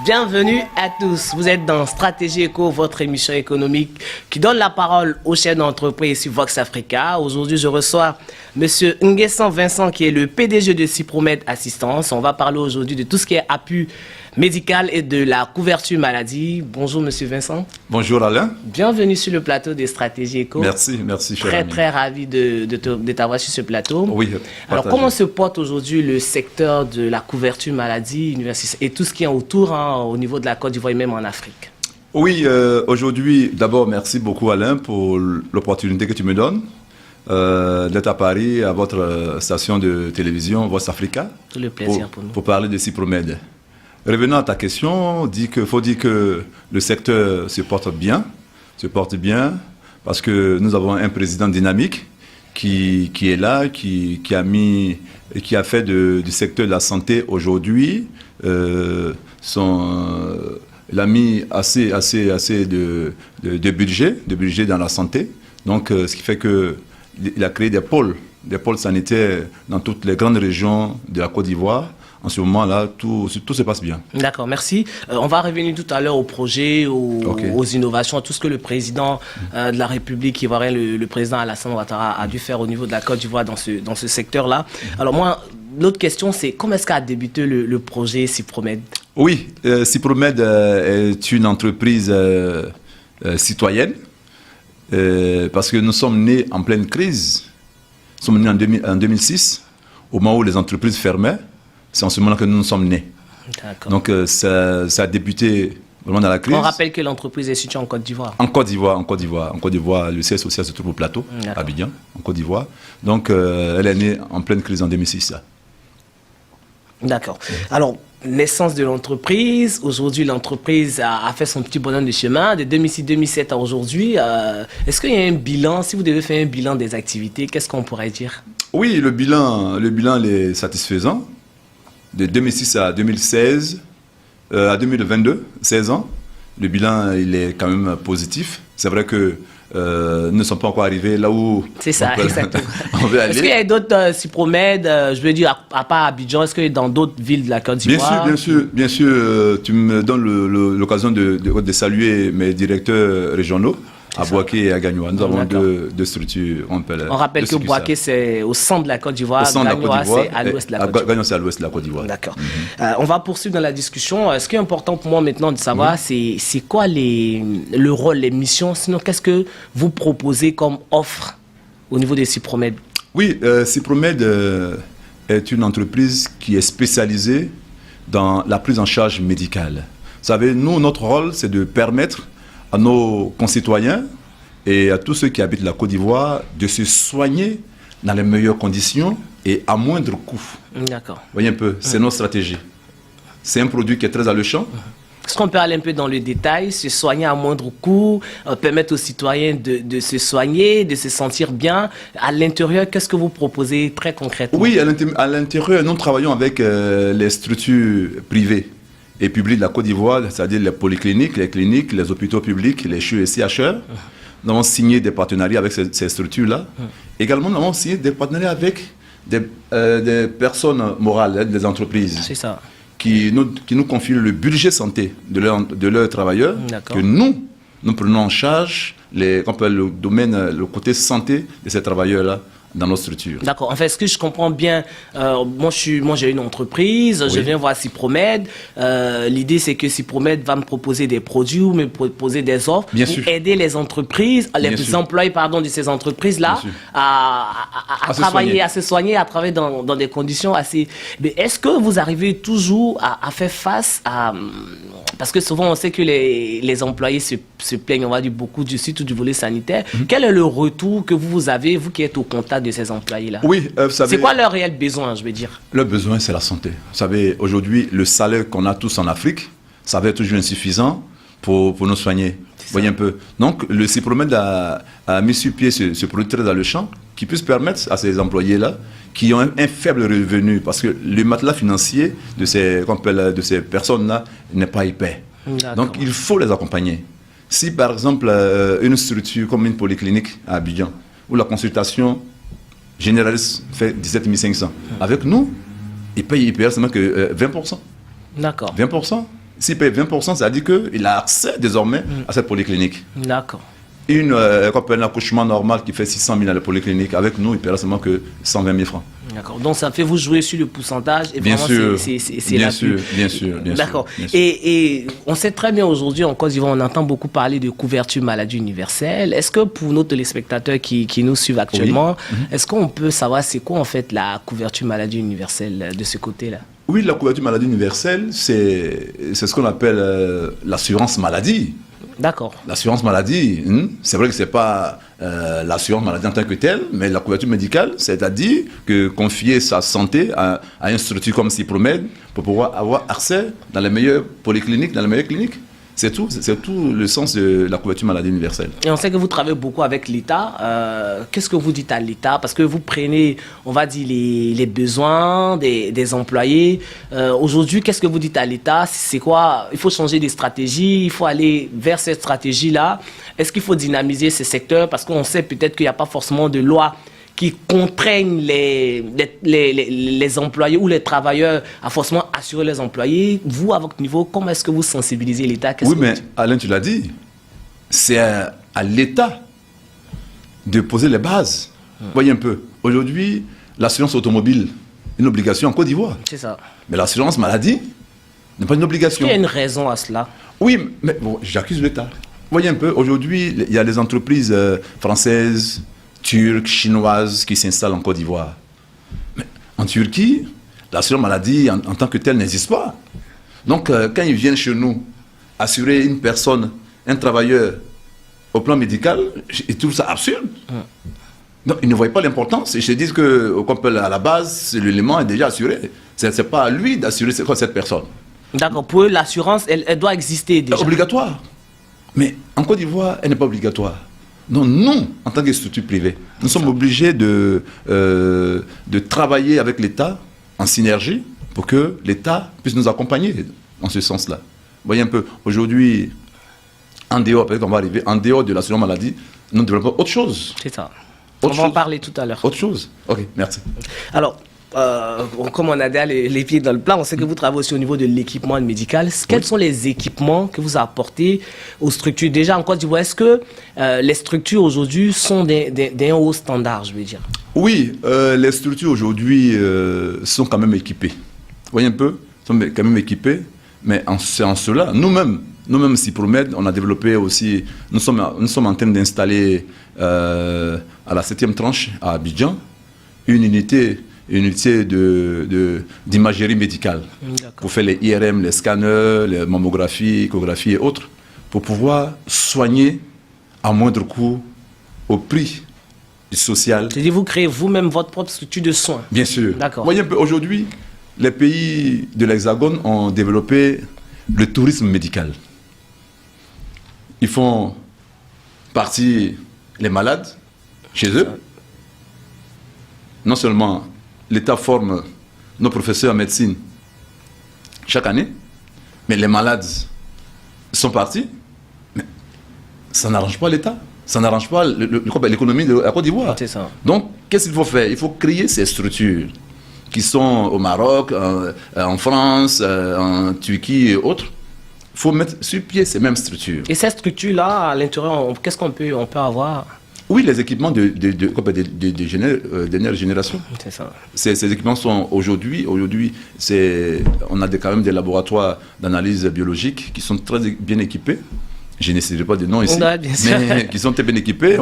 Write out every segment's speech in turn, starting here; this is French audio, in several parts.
Bienvenue à tous. Vous êtes dans Stratégie Éco, votre émission économique qui donne la parole aux chefs d'entreprise sur Vox Africa. Aujourd'hui, je reçois M. Nguessan Vincent, qui est le PDG de Cypromed Assistance. On va parler aujourd'hui de tout ce qui est appui médical et de la couverture maladie. Bonjour, M. Vincent. Bonjour, Alain. Bienvenue sur le plateau de Stratégie Éco. Merci, cher ami. Très ravi de t'avoir sur ce plateau. Oui. Alors, comment se porte aujourd'hui le secteur de la couverture maladie et tout ce qui est autour au niveau de la Côte d'Ivoire et même en Afrique? Oui, aujourd'hui, d'abord, merci beaucoup, Alain, pour l'opportunité que tu me donnes d'être à Paris, à votre station de télévision, Vox Africa. Tout le plaisir pour nous. Pour parler de Cypromed. Revenant à ta question, faut dire que le secteur se porte bien, parce que nous avons un président dynamique qui est là, qui a fait du secteur de la santé aujourd'hui il a mis assez de budget dans la santé. Donc, ce qui fait qu'il a créé des pôles sanitaires dans toutes les grandes régions de la Côte d'Ivoire. En ce moment-là, tout se passe bien. D'accord, merci. On va revenir tout à l'heure au projet, aux innovations, tout ce que le président de la République ivoirienne, le président Alassane Ouattara, a dû faire au niveau de la Côte d'Ivoire dans ce secteur-là. Alors moi, l'autre question, c'est comment est-ce qu'a débuté le projet Cypromed? Oui, Cypromed est une entreprise citoyenne parce que nous sommes nés en pleine crise. Nous sommes nés en 2006, au moment où les entreprises fermaient. C'est en ce moment-là que nous sommes nés. Donc, ça a débuté vraiment dans la crise. On rappelle que l'entreprise est située en Côte d'Ivoire. En Côte d'Ivoire, le siège social se trouve au plateau, à Abidjan, en Côte d'Ivoire. Donc, elle est née en pleine crise en 2006. D'accord. Alors, naissance de l'entreprise. Aujourd'hui, l'entreprise a fait son petit bonhomme de chemin de 2006-2007 à aujourd'hui. Est-ce qu'il y a un bilan? Si vous devez faire un bilan des activités, qu'est-ce qu'on pourrait dire? Oui, le bilan est satisfaisant. De 2006 à 2016, à 2022, 16 ans, le bilan il est quand même positif. C'est vrai que nous ne sommes pas encore arrivés là où exactement. On veut aller. Est-ce qu'il y a d'autres Cypromed, je veux dire, à part Abidjan, est-ce qu'il y a dans d'autres villes de la Côte d'Ivoire? Bien sûr, tu me donnes l'occasion de saluer mes directeurs régionaux. À Bouaké et à Gagnoa. Nous avons deux structures. On rappelle que Bouaké, c'est au centre de la Côte d'Ivoire. Gagnoa, c'est à l'ouest de la Côte d'Ivoire. Gagnoa, c'est à l'ouest de la Côte d'Ivoire. D'accord. On va poursuivre dans la discussion. Ce qui est important pour moi maintenant de savoir, c'est quoi le rôle, les missions. Sinon, qu'est-ce que vous proposez comme offre au niveau des Cypromed? Oui, Cypromed est une entreprise qui est spécialisée dans la prise en charge médicale. Vous savez, nous, notre rôle, c'est de permettre à nos concitoyens et à tous ceux qui habitent la Côte d'Ivoire de se soigner dans les meilleures conditions et à moindre coût. D'accord. Vous voyez un peu, c'est notre stratégie. C'est un produit qui est très alléchant. Est-ce qu'on peut aller un peu dans le détail, se soigner à moindre coût, permettre aux citoyens de se soigner, de se sentir bien? À l'intérieur, qu'est-ce que vous proposez très concrètement? Oui, à l'intérieur, nous travaillons avec les structures privées et publics de la Côte d'Ivoire, c'est-à-dire les polycliniques, les cliniques, les hôpitaux publics, les CHU et CHR. Nous avons signé des partenariats avec ces structures-là. Également, nous avons signé des partenariats avec des personnes morales, des entreprises. C'est ça. Qui nous confient le budget santé de leurs travailleurs, que nous prenons en charge le côté santé de ces travailleurs-là dans nos structures. D'accord. En fait, ce que je comprends bien, moi j'ai une entreprise, je viens voir Cypromed. L'idée, c'est que Cypromed va me proposer des produits ou me proposer des offres pour aider les entreprises, les employés de ces entreprises-là à travailler, à se soigner, à travailler dans des conditions assez... Mais est-ce que vous arrivez toujours à faire face à... Parce que souvent, on sait que les employés se plaignent, on va dire, beaucoup surtout du volet sanitaire. Quel est le retour que vous avez, vous qui êtes au contact de ces employés-là? Oui, vous savez... C'est quoi leur réel besoin, je veux dire? Leur besoin, c'est la santé. Vous savez, aujourd'hui, le salaire qu'on a tous en Afrique, ça va être toujours insuffisant pour nous soigner. Vous voyez un peu. Donc, le Cypromed a mis sur pied ce produit très alléchant qui puisse permettre à ces employés-là qui ont un faible revenu, parce que le matelas financier de ces personnes-là n'est pas épais. Donc, il faut les accompagner. Si, par exemple, une structure comme une polyclinique à Abidjan, où la consultation généraliste fait 17 500, avec nous, ils payent seulement que 20%. D'accord. 20%. S'il paye 20%, ça veut dire qu'il a accès désormais à cette polyclinique. D'accord. Un accouchement normal qui fait 600 000 à la polyclinique, avec nous, il paiera seulement que 120 000 francs. D'accord. Donc, ça fait vous jouer sur le pourcentage. Et bien sûr, bien sûr. D'accord. Et on sait très bien aujourd'hui, en Côte d'Ivoire, on entend beaucoup parler de couverture maladie universelle. Est-ce que pour nos téléspectateurs qui nous suivent actuellement, est-ce qu'on peut savoir c'est quoi en fait la couverture maladie universelle de ce côté-là? Oui, la couverture maladie universelle, c'est ce qu'on appelle l'assurance maladie. D'accord. L'assurance maladie, c'est vrai que ce n'est pas l'assurance maladie en tant que telle, mais la couverture médicale, c'est-à-dire que confier sa santé à une structure comme Cypromède pour pouvoir avoir accès dans les meilleures polycliniques, dans les meilleures cliniques. C'est tout le sens de la couverture maladie universelle. Et on sait que vous travaillez beaucoup avec l'État. Qu'est-ce que vous dites à l'État? Parce que vous prenez, on va dire, les besoins des employés. Aujourd'hui, qu'est-ce que vous dites à l'État? C'est quoi? Il faut changer des stratégies, il faut aller vers cette stratégie-là. Est-ce qu'il faut dynamiser ces secteurs? Parce qu'on sait peut-être qu'il n'y a pas forcément de loi qui contraignent les employés ou les travailleurs à forcément assurer les employés. Vous, à votre niveau, comment est-ce que vous sensibilisez l'État? Oui, mais Alain, tu l'as dit, c'est à l'État de poser les bases. Voyez un peu, aujourd'hui, l'assurance automobile, une obligation en Côte d'Ivoire. C'est ça. Mais l'assurance maladie n'est pas une obligation. Est-ce qu'il y a une raison à cela? Oui, mais bon, j'accuse l'État. Voyez un peu, aujourd'hui, il y a des entreprises françaises, turques, chinoises qui s'installent en Côte d'Ivoire. Mais en Turquie, l'assurance maladie en tant que telle n'existe pas. Donc, quand ils viennent chez nous assurer une personne, un travailleur, au plan médical, ils trouvent ça absurde. Donc, ils ne voient pas l'importance. Ils se disent que, à la base, l'élément est déjà assuré. Ce n'est pas à lui d'assurer cette personne. D'accord. Pour eux, l'assurance, elle doit exister déjà. Obligatoire. Mais en Côte d'Ivoire, elle n'est pas obligatoire. Non, nous, en tant que structure privée, nous sommes obligés de travailler avec l'État en synergie pour que l'État puisse nous accompagner dans ce sens-là. Vous voyez un peu, aujourd'hui, en dehors, peut-être qu'on va arriver, en dehors de l'assurance maladie, nous développons autre chose. C'est ça. On va en parler tout à l'heure. Autre chose. Ok, merci. Alors, comme on a déjà les pieds dans le plat, on sait que vous travaillez aussi au niveau de l'équipement médical. Quels sont les équipements que vous apportez aux structures? Déjà, en Côte d'Ivoire, est-ce que les structures aujourd'hui sont d'un haut standard, je veux dire? Oui, les structures aujourd'hui sont quand même équipées. Vous voyez un peu? Sont quand même équipées, mais c'est en cela, nous-mêmes, Cypromède, on a développé aussi, nous sommes en train d'installer à la 7e tranche à Abidjan, une unité d'imagerie médicale pour faire les IRM, les scanners, les mammographies, échographies et autres, pour pouvoir soigner à moindre coût au prix du social. C'est-à-dire vous créez vous-même votre propre structure de soins? Bien sûr. D'accord. Voyez un peu, aujourd'hui, les pays de l'Hexagone ont développé le tourisme médical. Ils font partir les malades chez eux. Non seulement l'État forme nos professeurs en médecine chaque année, mais les malades sont partis. Mais ça n'arrange pas l'État, ça n'arrange pas l'économie de la Côte d'Ivoire. C'est ça. Donc, qu'est-ce qu'il faut faire? Il faut créer ces structures qui sont au Maroc, en France, en Turquie et autres. Il faut mettre sur pied ces mêmes structures. Et ces structures-là, à l'intérieur, qu'est-ce qu'on peut avoir? Oui, les équipements de dernière génération. C'est ça. Ces équipements sont aujourd'hui, on a quand même des laboratoires d'analyse biologique qui sont très bien équipés. Je ne citerai pas de nom ici, mais qui sont très bien équipés.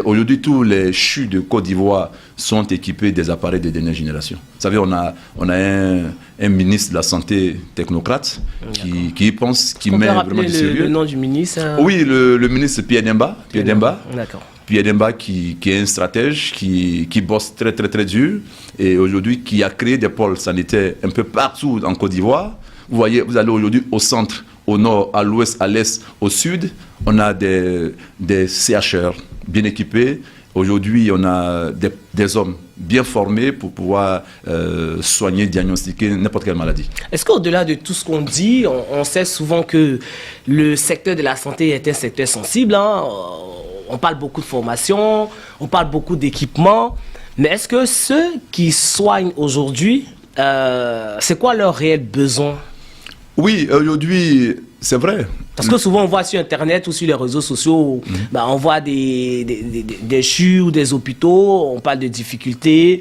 Aujourd'hui, tous les CHU de Côte d'Ivoire sont équipés des appareils de dernière génération. Vous savez, on a un ministre de la Santé technocrate qui pense, qui met vraiment du sérieux. Le nom du ministre? Oui, le ministre Pierre Demba. D'accord. Pierre Demba qui est un stratège, qui bosse très très très dur et aujourd'hui qui a créé des pôles sanitaires un peu partout en Côte d'Ivoire. Vous voyez, vous allez aujourd'hui au centre, au nord, à l'ouest, à l'est, au sud, on a des CHR bien équipés. Aujourd'hui, on a des hommes bien formés pour pouvoir soigner, diagnostiquer n'importe quelle maladie. Est-ce qu'au-delà de tout ce qu'on dit, on sait souvent que le secteur de la santé est un secteur sensible, hein? On parle beaucoup de formation, on parle beaucoup d'équipement, mais est-ce que ceux qui soignent aujourd'hui, c'est quoi leur réel besoin? Oui, aujourd'hui, c'est vrai. Parce que souvent, on voit sur Internet ou sur les réseaux sociaux, on voit des CHU ou des hôpitaux, on parle de difficultés,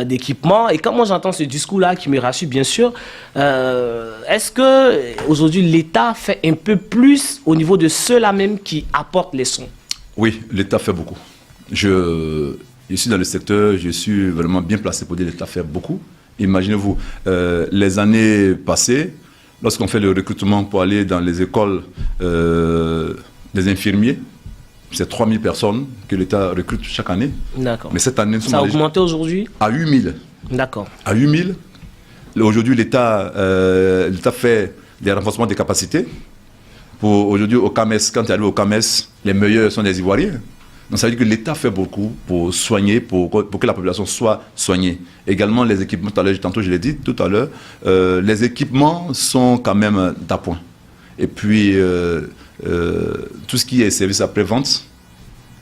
d'équipement. Et quand moi j'entends ce discours-là, qui me rassure bien sûr, est-ce que aujourd'hui l'État fait un peu plus au niveau de ceux-là même qui apportent les soins? Oui, l'État fait beaucoup. Je suis dans le secteur, je suis vraiment bien placé pour dire que l'État fait beaucoup. Imaginez-vous, les années passées, lorsqu'on fait le recrutement pour aller dans les écoles des infirmiers, c'est 3000 personnes que l'État recrute chaque année. D'accord. Mais cette année, ça a augmenté aujourd'hui? À 8000. D'accord. À 8000. Aujourd'hui, l'État fait des renforcements des capacités. Aujourd'hui, au CAMES, quand tu arrives au CAMES, les meilleurs sont des Ivoiriens. Donc ça veut dire que l'État fait beaucoup pour soigner, pour que la population soit soignée. Également les équipements, tantôt je l'ai dit tout à l'heure, les équipements sont quand même d'appoint. Et puis tout ce qui est service après-vente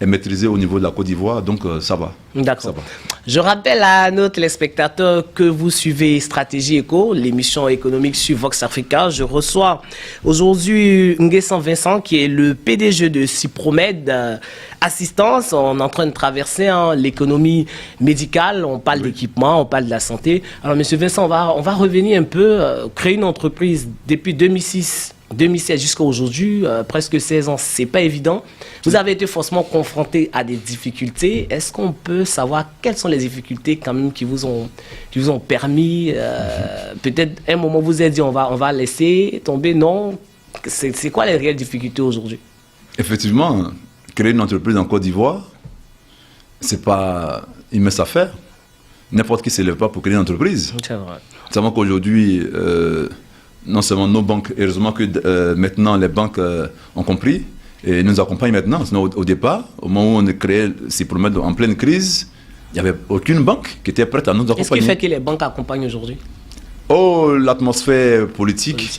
est maîtrisé au niveau de la Côte d'Ivoire, donc ça va. D'accord. Je rappelle à nos téléspectateurs que vous suivez Stratégie Éco, l'émission économique sur Vox Africa. Je reçois aujourd'hui Nguessan Vincent, qui est le PDG de Cypromed Assistance. On est en train de traverser l'économie médicale, on parle d'équipement, on parle de la santé. Alors, monsieur Vincent, on va revenir un peu, créer une entreprise depuis 2016 jusqu'à aujourd'hui, presque 16 ans, c'est pas évident. Vous avez été forcément confronté à des difficultés. Est-ce qu'on peut savoir quelles sont les difficultés quand même qui vous ont permis, peut-être un moment vous avez dit on va laisser tomber, non? C'est quoi les réelles difficultés aujourd'hui? Effectivement, créer une entreprise en Côte d'Ivoire, c'est pas une mince affaire. N'importe qui ne se lève pas pour créer une entreprise. C'est vrai. Nous savons qu'aujourd'hui, non seulement nos banques, heureusement que maintenant les banques ont compris et nous accompagnent maintenant. Sinon, au départ, au moment où on a créé Cypromed en pleine crise, il n'y avait aucune banque qui était prête à nous accompagner. Qu'est-ce qui fait que les banques accompagnent aujourd'hui? Oh, l'atmosphère politique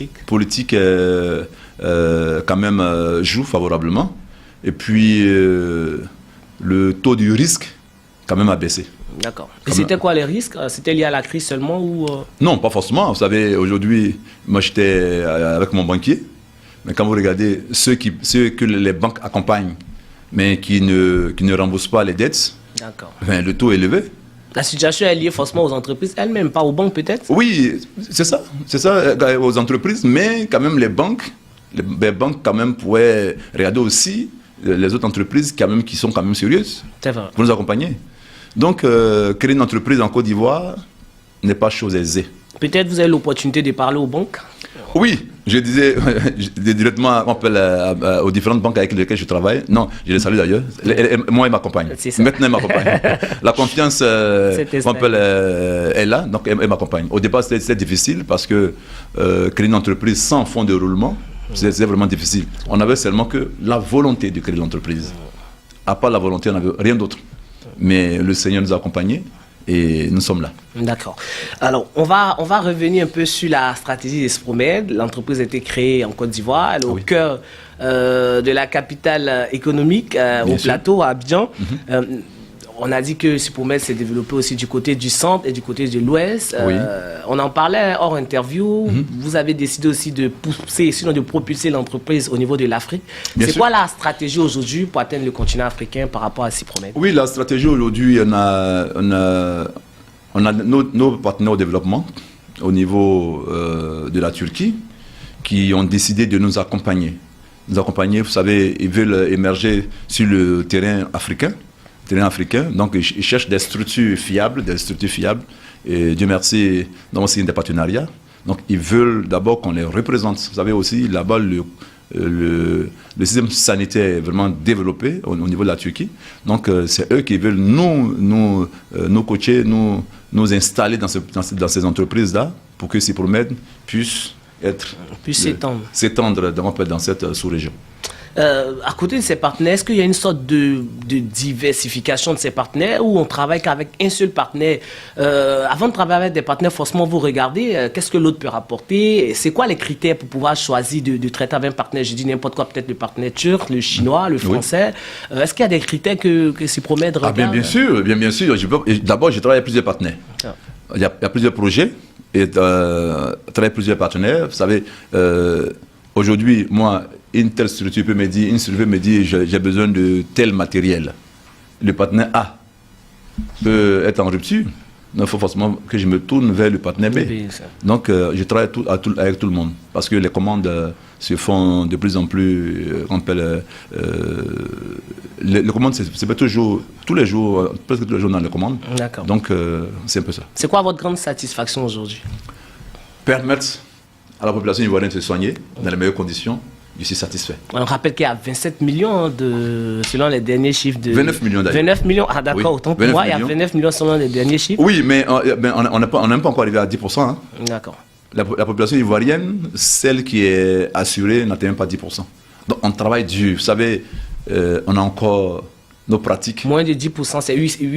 quand même joue favorablement. Et puis, le taux du risque quand même a baissé. D'accord. Et c'était quoi les risques? C'était lié à la crise seulement ou Non, pas forcément. Vous savez, aujourd'hui, moi j'étais avec mon banquier. Mais quand vous regardez ceux que les banques accompagnent, mais qui ne remboursent pas les dettes, le taux est élevé. La situation est liée forcément aux entreprises elles-mêmes, pas aux banques peut-être? Oui, c'est ça, aux entreprises, mais quand même les banques quand même pourraient regarder aussi les autres entreprises qui sont quand même sérieuses pour nous accompagner. Donc, créer une entreprise en Côte d'Ivoire n'est pas chose aisée. Peut-être vous avez l'opportunité de parler aux banques? Oui, je disais directement aux différentes banques avec lesquelles je travaille. Non, je les salue d'ailleurs. Moi, ils m'accompagnent. Maintenant, ils m'accompagnent. La confiance est là, donc elle m'accompagne. Au départ, c'était difficile parce que créer une entreprise sans fonds de roulement, c'est vraiment difficile. On avait seulement que la volonté de créer l'entreprise. À part la volonté, on n'avait rien d'autre. Mais le Seigneur nous a accompagnés et nous sommes là. D'accord. Alors, on va revenir un peu sur la stratégie de Cypromed. L'entreprise a été créée en Côte d'Ivoire, elle est au cœur de la capitale économique, au plateau, à Abidjan. On a dit que Cypromed s'est développé aussi du côté du centre et du côté de l'ouest. On en parlait hors interview. Vous avez décidé aussi de pousser, sinon de propulser l'entreprise au niveau de l'Afrique. C'est quoi la stratégie aujourd'hui pour atteindre le continent africain par rapport à Cypromed? Oui, la stratégie aujourd'hui, on a nos partenaires au développement au niveau de la Turquie qui ont décidé de nous accompagner. Vous savez, ils veulent émerger sur le terrain africain. Donc ils cherchent des structures fiables, et Dieu merci, nous aussi des partenariats. Donc ils veulent d'abord qu'on les représente. Vous savez aussi, là-bas, le système sanitaire est vraiment développé au niveau de la Turquie. Donc c'est eux qui veulent nous coacher, nous installer dans ces entreprises-là pour que Cypromed puisse s'étendre dans cette sous-région. À côté de ces partenaires, est-ce qu'il y a une sorte de diversification de ces partenaires ou on travaille qu'avec un seul partenaire? Avant de travailler avec des partenaires, forcément, vous regardez qu'est-ce que l'autre peut rapporter. C'est quoi les critères pour pouvoir choisir de traiter avec un partenaire? Je dis n'importe quoi, peut-être le partenaire turc, le chinois, le français. Est-ce qu'il y a des critères que Cypromed regarde? Bien sûr. D'abord, je travaille avec plusieurs partenaires. il y a plusieurs projets et avec plusieurs partenaires. Vous savez, aujourd'hui, moi, une telle structure peut me dire, une structure me dit, j'ai besoin de tel matériel. Le partenaire A peut être en rupture. Donc, il faut forcément que je me tourne vers le partenaire B. Donc, je travaille avec tout le monde. Parce que les commandes se font de plus en plus. Les commandes, c'est pas toujours, tous les jours, presque tous les jours dans les commandes. D'accord. Donc, c'est un peu ça. C'est quoi votre grande satisfaction aujourd'hui? Permettre à la population ivoirienne de se soigner dans les meilleures conditions. Je suis satisfait. On rappelle qu'il y a 27 millions selon les derniers chiffres de... 29 millions d'ailleurs. 29 millions, ah d'accord, oui, autant pour moi, il y a 29 millions selon les derniers chiffres. Oui, mais on n'est pas encore arrivé à 10%. Hein. D'accord. La population ivoirienne, celle qui est assurée, n'atteint même pas 10%. Donc on travaille dur. Vous savez, on a encore nos pratiques. Moins de 10%, c'est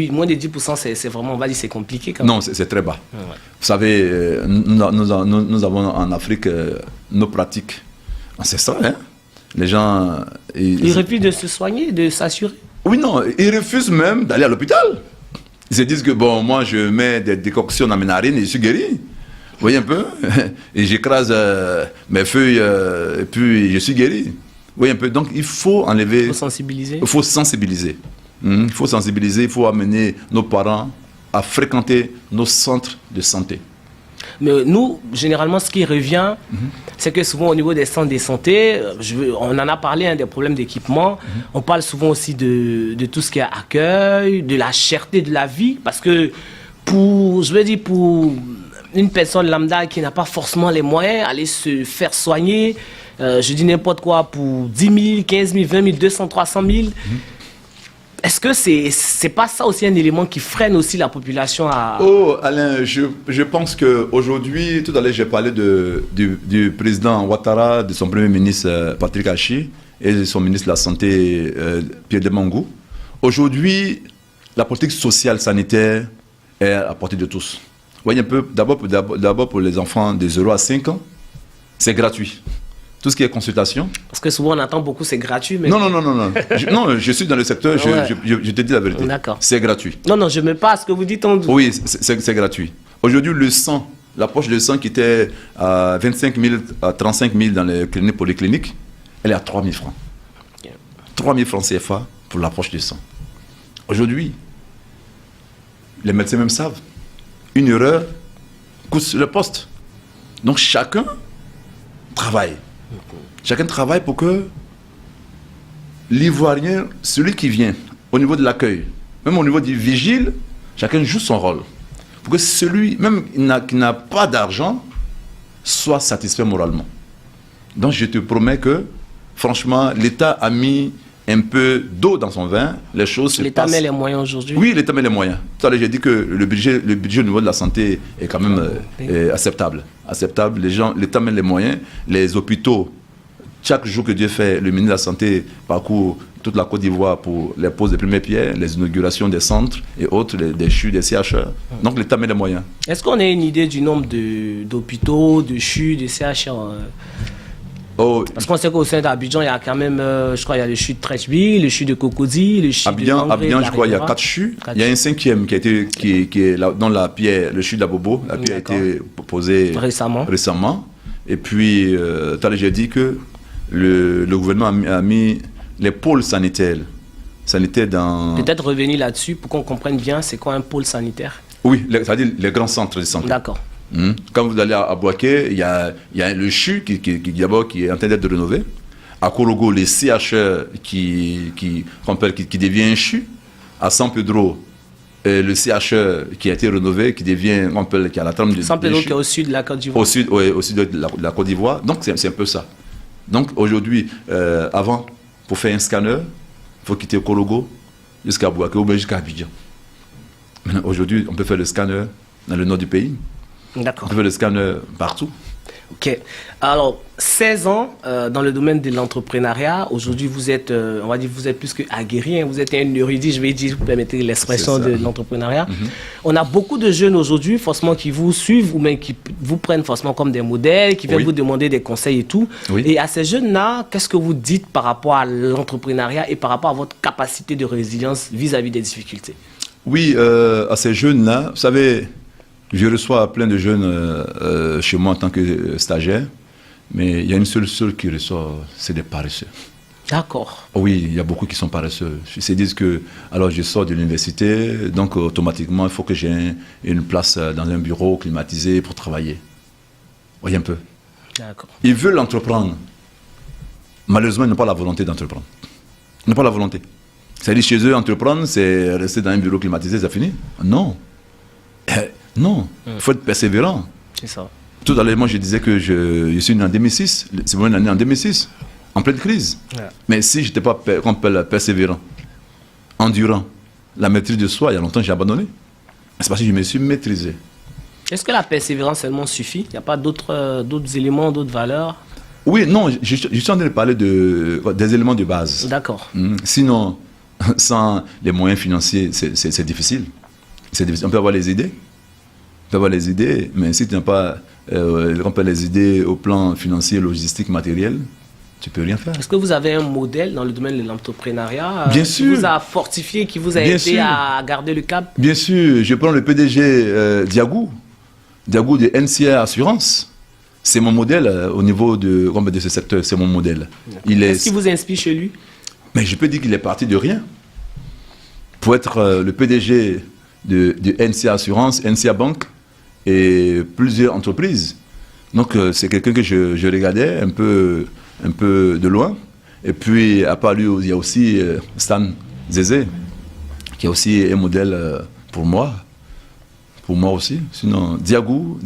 moins de 10%, c'est vraiment, on va dire, c'est compliqué quand même. Non, c'est très bas. Ouais. Vous savez, nous avons en Afrique nos pratiques ancestrales. Hein. Les gens... Ils refusent de se soigner, de s'assurer. Oui, non, ils refusent même d'aller à l'hôpital. Ils se disent que, bon, moi, je mets des décoctions dans mes narines et je suis guéri. Vous voyez un peu? Et j'écrase mes feuilles et puis je suis guéri. Vous voyez un peu? Donc, il faut enlever... Il faut sensibiliser. Il faut sensibiliser. Il faut sensibiliser, il faut amener nos parents à fréquenter nos centres de santé. Mais nous, généralement, ce qui revient, c'est que souvent au niveau des centres de santé, on en a parlé, hein, des problèmes d'équipement. On parle souvent aussi de tout ce qui est accueil, de la cherté de la vie. Parce que pour une personne lambda qui n'a pas forcément les moyens, aller se faire soigner, je dis n'importe quoi, pour 10 000, 15 000, 20 000, 200, 300 000, est-ce que c'est pas ça aussi un élément qui freine aussi la population à... Oh, Alain, je pense qu'aujourd'hui, tout à l'heure, j'ai parlé du président Ouattara, de son premier ministre Patrick Hachi et de son ministre de la Santé Pierre Demangou. Aujourd'hui, la politique sociale sanitaire est à portée de tous. Vous voyez un peu, d'abord pour les enfants de 0 à 5 ans, c'est gratuit. Tout ce qui est consultation. Parce que souvent on entend beaucoup c'est gratuit. Mais... Non. Je suis dans le secteur, je te dis la vérité. D'accord. C'est gratuit. Non, je ne mets pas à ce que vous dites. Oui, c'est gratuit. Aujourd'hui, le sang, la poche de sang qui était à 25 000, à 35 000 dans les cliniques polycliniques, elle est à 3 000 francs. Yeah. 3 000 francs CFA pour la poche de sang. Aujourd'hui, les médecins même savent, une erreur coûte sur le poste. Donc chacun travaille. Chacun travaille pour que l'Ivoirien, celui qui vient, au niveau de l'accueil, même au niveau du vigile, chacun joue son rôle. Pour que celui, même qui n'a pas d'argent, soit satisfait moralement. Donc je te promets que, franchement, l'État a mis un peu d'eau dans son vin, les choses se passent. L'État met les moyens aujourd'hui? Oui, l'État met les moyens. Tout à l'heure, j'ai dit que le budget au niveau de la santé est quand même acceptable. L'État met les moyens. Les hôpitaux, chaque jour que Dieu fait, le ministre de la Santé parcourt toute la Côte d'Ivoire pour les poses des premières pierres, les inaugurations des centres et autres, des CHU, des CHE. Donc l'État met les moyens. Est-ce qu'on a une idée du nombre d'hôpitaux, de CHU, de CHE Parce qu'on sait qu'au sein d'Abidjan, il y a quand même, je crois, il y a le CHU de Trècheville, le CHU de Cocody, le CHU de Langré, Abidjan, je crois, il y a 4 CHU. Il y a un 5e qui est là, dans la pierre, le CHU d'Abobo. La pierre a été posée récemment. Et puis, tout à l'heure, j'ai dit que le gouvernement a mis les pôles sanitaires dans... Peut-être revenir là-dessus pour qu'on comprenne bien c'est quoi un pôle sanitaire. Oui, c'est-à-dire les grands centres de santé. D'accord. Quand vous allez à Bouaké, il y a le CHU qui est en train d'être rénové. À Korogo, les CHE qui devient un CHU. À San Pedro, le CHE qui a été rénové, qui a la trame de San Pedro qui est au sud de la Côte d'Ivoire. Au sud de la Côte d'Ivoire. Donc c'est un peu ça. Donc aujourd'hui, avant, pour faire un scanner, il faut quitter Korogo jusqu'à Bouaké ou jusqu'à Abidjan. Aujourd'hui, on peut faire le scanner dans le nord du pays. D'accord. On peut faire le scanner partout. Ok. Alors, 16 ans dans le domaine de l'entrepreneuriat. Aujourd'hui, vous êtes, on va dire, vous êtes plus qu'aguerri. Vous êtes un érudit, je vais dire, vous permettez l'expression de l'entrepreneuriat. On a beaucoup de jeunes aujourd'hui, forcément, qui vous suivent ou même qui vous prennent forcément comme des modèles, qui viennent vous demander des conseils et tout. Oui. Et à ces jeunes-là, qu'est-ce que vous dites par rapport à l'entrepreneuriat et par rapport à votre capacité de résilience vis-à-vis des difficultés? Oui, à ces jeunes-là, vous savez, Je reçois plein de jeunes chez moi en tant que stagiaire, mais il y a une seule qui ressort, c'est des paresseux. D'accord. Oui, il y a beaucoup qui sont paresseux. Ils se disent que, alors je sors de l'université, donc automatiquement il faut que j'ai une place dans un bureau climatisé pour travailler. Voyez un peu. D'accord. Ils veulent entreprendre. Malheureusement, ils n'ont pas la volonté d'entreprendre. Ils n'ont pas la volonté. C'est-à-dire chez eux, entreprendre, c'est rester dans un bureau climatisé, ça finit. Non. Non. Il faut être persévérant. C'est ça. Tout à l'heure, moi, je disais que je suis né en 2006. C'est mon année en 2006. En pleine crise. Ouais. Mais si je n'étais pas persévérant, endurant, la maîtrise de soi, il y a longtemps, j'ai abandonné. C'est parce que je me suis maîtrisé. Est-ce que la persévérance seulement suffit? Il n'y a pas d'autres éléments, d'autres valeurs? Oui, non, je suis en train de parler des éléments de base. D'accord. Sinon, sans les moyens financiers, c'est difficile. C'est difficile. On peut avoir les idées. On peut avoir les idées, mais si tu n'as pas les idées au plan financier, logistique, matériel, tu peux rien faire. Est-ce que vous avez un modèle dans le domaine de l'entrepreneuriat Bien sûr. Qui vous a fortifié, qui vous a aidé à garder le cap? Bien sûr. Je prends le PDG Diagou de NCA Assurance. C'est mon modèle au niveau de ce secteur. C'est mon modèle. Qu'est-ce qui vous inspire chez lui? Mais je peux dire qu'il est parti de rien. Pour être le PDG de NCA Assurance, NCA Banque et plusieurs entreprises. Donc c'est quelqu'un que je regardais un peu de loin. Et puis, à part lui, il y a aussi Stan Zézé, qui est aussi un modèle pour moi. Pour moi aussi. Sinon, Diagou,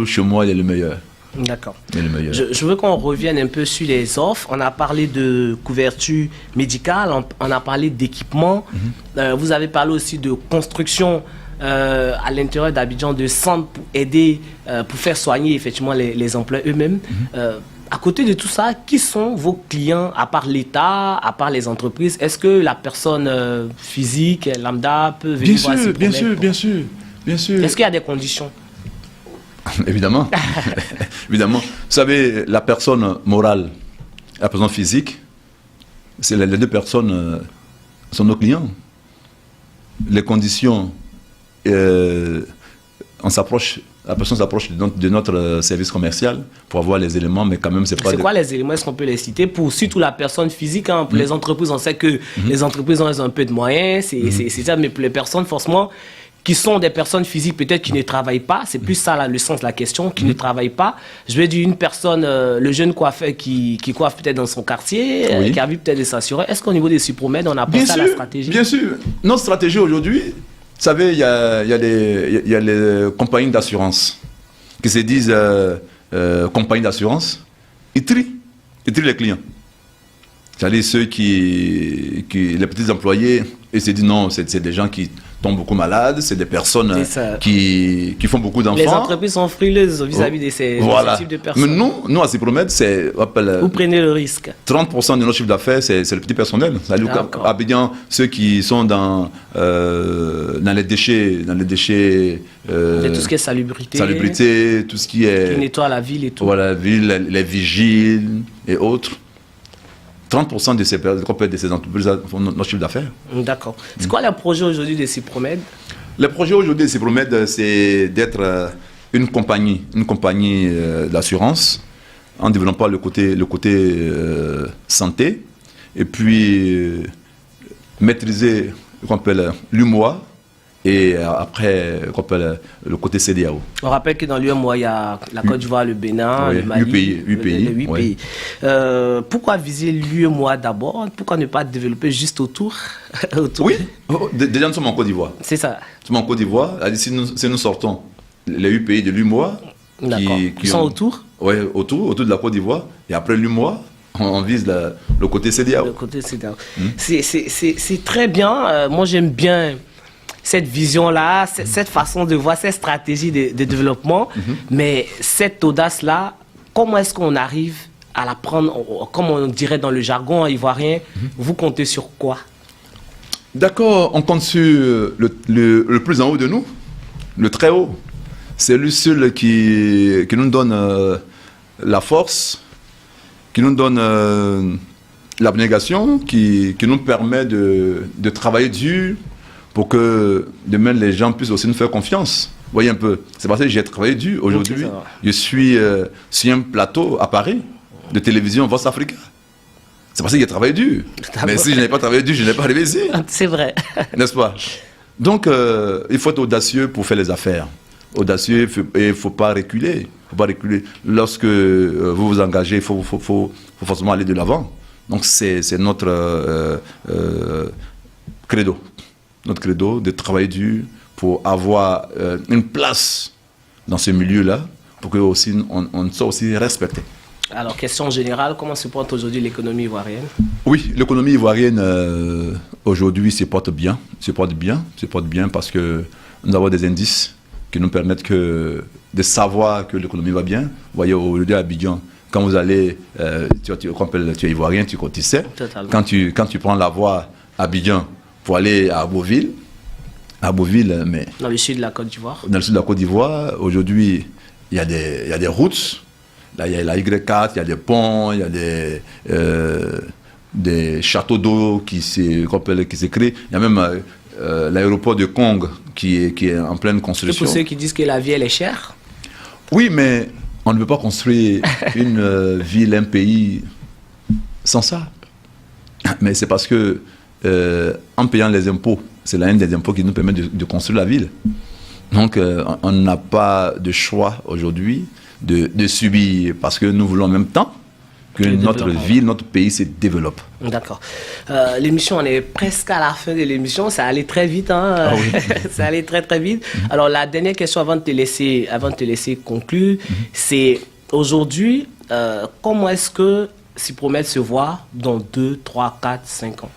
chez moi, il est le meilleur. D'accord. Je veux qu'on revienne un peu sur les offres. On a parlé de couverture médicale, on a parlé d'équipement. Vous avez parlé aussi de construction à l'intérieur d'Abidjan, de centres pour aider, pour faire soigner effectivement les emplois eux-mêmes. À côté de tout ça, qui sont vos clients, à part l'État, à part les entreprises? Est-ce que la personne physique, lambda, peut venir voir ces problèmes? Bien sûr. Est-ce qu'il y a des conditions? Évidemment. Évidemment. Vous savez, la personne morale et la personne physique, c'est les deux personnes sont nos clients. Les conditions, la personne s'approche de notre service commercial pour avoir les éléments, mais quand même, c'est pas... C'est quoi les éléments? Est-ce qu'on peut les citer? Pour surtout la personne physique, hein, pour les entreprises, on sait que les entreprises ont un peu de moyens, c'est ça, mais pour les personnes, forcément, qui sont des personnes physiques peut-être qui ne travaillent pas, c'est plus ça là, le sens de la question, qui ne travaillent pas. Je vais dire une personne, le jeune coiffeur qui coiffe peut-être dans son quartier, qui a envie peut-être de s'assurer. Est-ce qu'au niveau des Cypromèdes, on a pensé à la stratégie? Bien sûr. Notre stratégie aujourd'hui, vous savez, il y a les compagnies d'assurance qui se disent compagnies d'assurance. Ils trient les clients. C'est-à-dire ceux les petits employés, ils se disent non, c'est des gens qui tombent beaucoup malades, c'est des personnes qui font beaucoup d'enfants. Les entreprises sont frileuses vis-à-vis de ces types de personnes. Mais nous à Cypromèdes, vous prenez le risque. 30% de notre chiffre d'affaires, c'est le petit personnel. À Abidjan, ceux qui sont dans les déchets, tout ce qui est salubrité, tout ce qui est... Qui nettoie la ville et tout. Voilà, la ville, les vigiles et autres. 30% de ces entreprises font notre chiffre d'affaires. D'accord. C'est quoi le projet aujourd'hui de Cypromèdes? Le projet aujourd'hui de Cypromèdes, c'est d'être une compagnie d'assurance en développant le côté santé et puis maîtriser l'UMOA et après le côté CEDEAO. On rappelle que dans l'UMOA, il y a la Côte d'Ivoire, le Bénin, le Mali, 8 pays. Pourquoi viser l'UMOA d'abord? Pourquoi ne pas développer juste autour? Oui, déjà nous sommes en Côte d'Ivoire. C'est ça. Nous sommes en Côte d'Ivoire. Si nous sortons les 8 pays de l'UMOA qui sont autour? Oui, autour de la Côte d'Ivoire. Et après l'UMOA, on vise le côté CEDEAO. Le côté CEDEAO. C'est très bien. Moi, j'aime bien cette vision-là, cette façon de voir, cette stratégie de développement. Mais cette audace-là, comment est-ce qu'on arrive à la prendre, comme on dirait dans le jargon ivoirien, vous comptez sur quoi? D'accord, on compte sur le plus en haut de nous, le très haut. C'est lui seul qui nous donne la force, qui nous donne l'abnégation, qui nous permet de travailler dur pour que demain les gens puissent aussi nous faire confiance. voyez un peu, c'est parce que j'ai travaillé dur. Aujourd'hui, je suis sur un plateau à Paris de télévision Voice Africa. C'est parce que j'ai travaillé dur. Mais si je n'avais pas travaillé dur, je n'ai pas arrivé ici. C'est vrai. N'est-ce pas? Donc, il faut être audacieux pour faire les affaires. Audacieux, et il ne faut pas reculer. Faut pas reculer. Lorsque vous vous engagez, il faut forcément aller de l'avant. Donc, c'est notre credo. Notre credo de travailler dur pour avoir une place dans ce milieu-là, pour que aussi, on soit aussi respecté. Alors, question générale, comment se porte aujourd'hui l'économie ivoirienne? Oui, l'économie ivoirienne, aujourd'hui, se porte bien. Se porte bien parce que nous avons des indices qui nous permettent de savoir que l'économie va bien. Vous voyez, aujourd'hui à Abidjan, quand vous allez, tu es ivoirien, tu sais. Quand tu prends la voie à Abidjan pour aller à Beauville, mais... Dans le sud de la Côte d'Ivoire. Dans le sud de la Côte d'Ivoire, aujourd'hui, il y a des routes. Là, il y a la Y4, il y a des ponts, il y a des châteaux d'eau qui se créent. Il y a même l'aéroport de Kong qui est en pleine construction. Et pour ceux qui disent que la vie, elle est chère? Oui, mais on ne peut pas construire une ville, un pays sans ça. Mais c'est parce que en payant les impôts, c'est la haine des impôts qui nous permet de construire la ville. Donc, on n'a pas de choix aujourd'hui de subir, parce que nous voulons en même temps que notre ville, notre pays se développe. D'accord. L'émission, on est presque à la fin de l'émission. Ça allait très vite. Hein? Ah oui. Ça allait très, très vite. Alors, la dernière question avant de te laisser conclure, c'est aujourd'hui, comment est-ce que Cypromed se voit dans 2, 3, 4, 5 ans?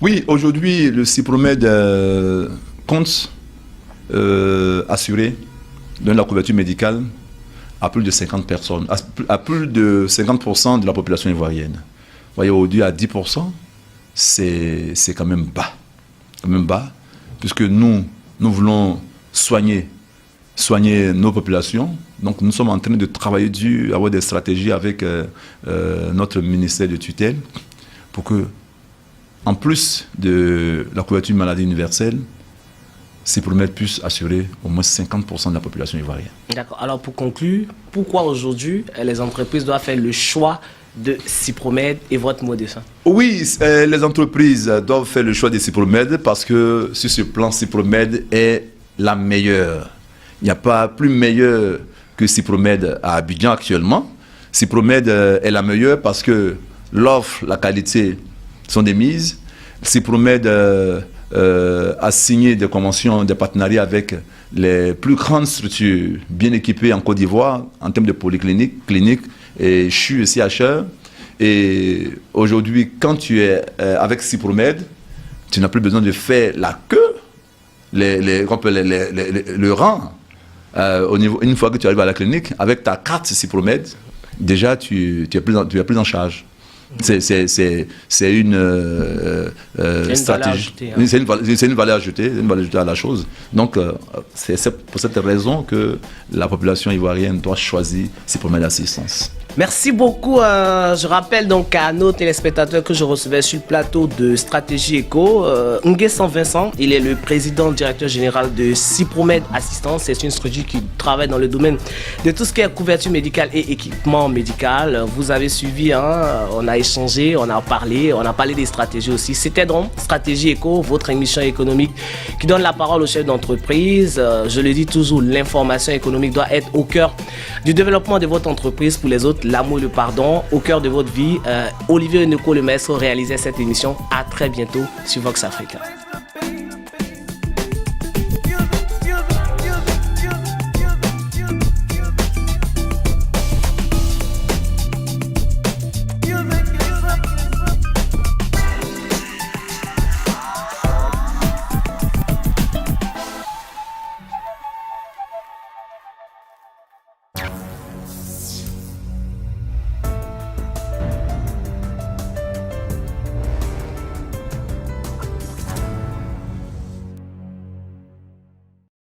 Oui, aujourd'hui, le Cypromed compte assurer de la couverture médicale à plus de 50 personnes, à plus de 50% de la population ivoirienne. Vous voyez, aujourd'hui, à 10%, c'est quand même bas, puisque nous voulons soigner nos populations. Donc, nous sommes en train de travailler dur, avoir des stratégies avec notre ministère de tutelle, pour que, en plus de la couverture maladie universelle, Cypromed puisse assurer au moins 50% de la population ivoirienne. D'accord. Alors pour conclure, pourquoi aujourd'hui les entreprises doivent faire le choix de Cypromed et votre mot de fin? Oui, les entreprises doivent faire le choix de Cypromed parce que sur ce plan, Cypromed est la meilleure. Il n'y a pas plus meilleur que Cypromed à Abidjan actuellement. Cypromed est la meilleure parce que l'offre, la qualité sont des mises. Cypromed a signé des conventions, des partenariats avec les plus grandes structures bien équipées en Côte d'Ivoire en termes de polycliniques, cliniques et CHU et CHR. Et aujourd'hui, quand tu es avec Cypromed, tu n'as plus besoin de faire la queue, le rang. Au niveau, une fois que tu arrives à la clinique, avec ta carte Cypromed, déjà tu es plus en charge. C'est une stratégie, c'est une valeur ajoutée à la chose. Donc, c'est pour cette raison que la population ivoirienne doit choisir Cypromed Assistance. Merci beaucoup. Je rappelle donc à nos téléspectateurs que je recevais sur le plateau de Stratégie Éco Nguessan Vincent. Il est le président directeur général de Cypromed Assistance. C'est une structure qui travaille dans le domaine de tout ce qui est couverture médicale et équipement médical. Vous avez suivi, on a échangé, on a parlé des stratégies aussi. C'était donc Stratégie Éco, votre émission économique qui donne la parole aux chefs d'entreprise. Je le dis toujours, l'information économique doit être au cœur du développement de votre entreprise. Pour les autres, l'amour et le pardon au cœur de votre vie. Olivier Neko, le maestro, réalisait cette émission. À très bientôt sur Vox Africa.